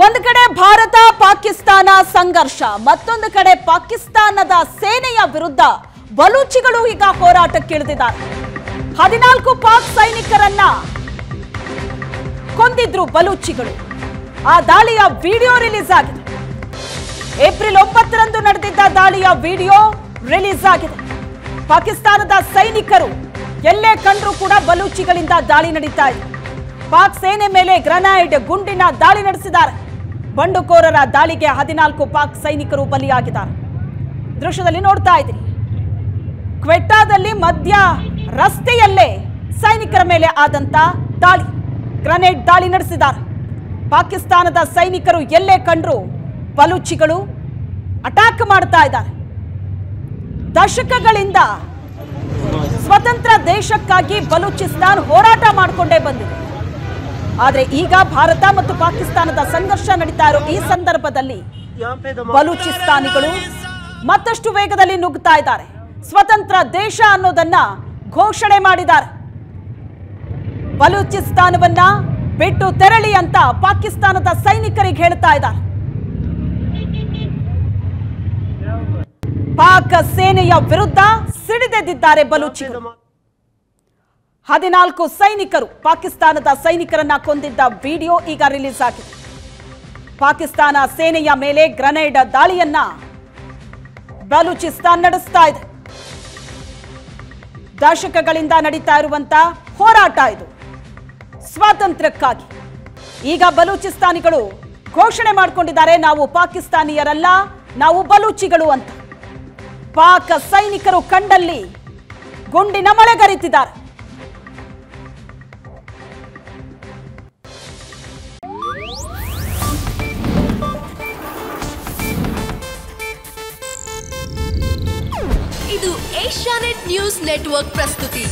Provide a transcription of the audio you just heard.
ಒಂದು ಕಡೆ ಭಾರತ ಪಾಕಿಸ್ತಾನ ಸಂಘರ್ಷ, ಮತ್ತೊಂದು ಕಡೆ ಪಾಕಿಸ್ತಾನದ ಸೇನೆಯ ವಿರುದ್ಧ ಬಲೂಚಿಗಳು ಈಗ ಹೋರಾಟಕ್ಕಿಳಿದಿದ್ದಾರೆ. 14 ಪಾಕ್ ಸೈನಿಕರನ್ನ ಕೊಂದಿದ್ರು ಬಲೂಚಿಗಳು. ಆ ದಾಳಿಯ ವಿಡಿಯೋ ರಿಲೀಸ್ ಆಗಿದೆ. ಏಪ್ರಿಲ್ 9ರಂದು ನಡೆದಿದ್ದ ದಾಳಿಯ ವಿಡಿಯೋ ರಿಲೀಸ್ ಆಗಿದೆ. ಪಾಕಿಸ್ತಾನದ ಸೈನಿಕರು ಎಲ್ಲೇ ಕಂಡ್ರೂ ಕೂಡ ಬಲೂಚಿಗಳಿಂದ ದಾಳಿ ನಡೀತಾ ಇದೆ. ಪಾಕ್ ಸೇನೆ ಮೇಲೆ ಗ್ರೆನೇಡ್ ಗುಂಡಿನ ದಾಳಿ ನಡೆಸಿದ್ದಾರೆ. ಬಂಡುಕೋರರ ದಾಳಿಗೆ 14 ಪಾಕ್ ಸೈನಿಕರು ಬಲಿಯಾಗಿದ್ದಾರೆ. ದೃಶ್ಯದಲ್ಲಿ ನೋಡ್ತಾ ಇದ್ದೀರಿ, ಕ್ವೆಟ್ಟಾದಲ್ಲಿ ಮಧ್ಯ ರಸ್ತೆಯಲ್ಲೇ ಸೈನಿಕರ ಮೇಲೆ ಆದಂತ ದಾಳಿ, ಗ್ರೆನೇಡ್ ದಾಳಿ ನಡೆಸಿದ್ದಾರೆ. ಪಾಕಿಸ್ತಾನದ ಸೈನಿಕರು ಎಲ್ಲೇ ಕಂಡ್ರು ಬಲೂಚಿಗಳು ಅಟ್ಯಾಕ್ ಮಾಡ್ತಾ ಇದ್ದಾರೆ. ದಶಕಗಳಿಂದ ಸ್ವತಂತ್ರ ದೇಶಕ್ಕಾಗಿ ಬಲೂಚಿಸ್ತಾನ್ ಹೋರಾಟ ಮಾಡಿಕೊಂಡೇ ಬಂದಿದೆ. ಆದರೆ ಈಗ ಭಾರತ ಮತ್ತು ಪಾಕಿಸ್ತಾನದ ಸಂಘರ್ಷ ನಡೀತಾ ಇರೋ ಈ ಸಂದರ್ಭದಲ್ಲಿ ಬಲೂಚಿಸ್ತಾನಿಗಳು ಮತ್ತಷ್ಟು ವೇಗದಲ್ಲಿ ನುಗ್ಗುತ್ತಾ ಇದ್ದಾರೆ. ಸ್ವತಂತ್ರ ದೇಶ ಅನ್ನೋದನ್ನ ಘೋಷಣೆ ಮಾಡಿದ್ದಾರೆ. ಬಲೂಚಿಸ್ತಾನವನ್ನ ಬಿಟ್ಟು ತೆರಳಿ ಅಂತ ಪಾಕಿಸ್ತಾನದ ಸೈನಿಕರಿಗೆ ಹೇಳ್ತಾ ಇದ್ದಾರೆ. ಪಾಕ್ ಸೇನೆಯ ವಿರುದ್ಧ ಸಿಡಿದೆದ್ದಿದ್ದಾರೆ ಬಲೂಚಿಗಳು. 14 ಸೈನಿಕರು ಪಾಕಿಸ್ತಾನದ ಸೈನಿಕರನ್ನ ಕೊಂದಿದ್ದ ವಿಡಿಯೋ ಈಗ ರಿಲೀಸ್ ಆಗಿದೆ. ಪಾಕಿಸ್ತಾನ ಸೇನೆಯ ಮೇಲೆ ಗ್ರೆನೇಡ್ ದಾಳಿಯನ್ನ ಬಲೂಚಿಸ್ತಾನ್ ನಡೆಸ್ತಾ ಇದೆ. ದಶಕಗಳಿಂದ ನಡೀತಾ ಇರುವಂತ ಹೋರಾಟ ಇದು ಸ್ವಾತಂತ್ರ್ಯಕ್ಕಾಗಿ. ಈಗ ಬಲೂಚಿಸ್ತಾನಿಗಳು ಘೋಷಣೆ ಮಾಡಿಕೊಂಡಿದ್ದಾರೆ, ನಾವು ಪಾಕಿಸ್ತಾನಿಯರಲ್ಲ, ನಾವು ಬಲೂಚಿಗಳು ಅಂತ. ಪಾಕ್ ಸೈನಿಕರು ಕಂಡಲ್ಲಿ ಗುಂಡಿನ ಮಳೆಗರಿತಿದ್ದಾರೆ. ಇದು ಏಷ್ಯಾನೆಟ್ ನ್ಯೂಸ್ ನೆಟ್ವರ್ಕ್ ಪ್ರಸ್ತುತಿ.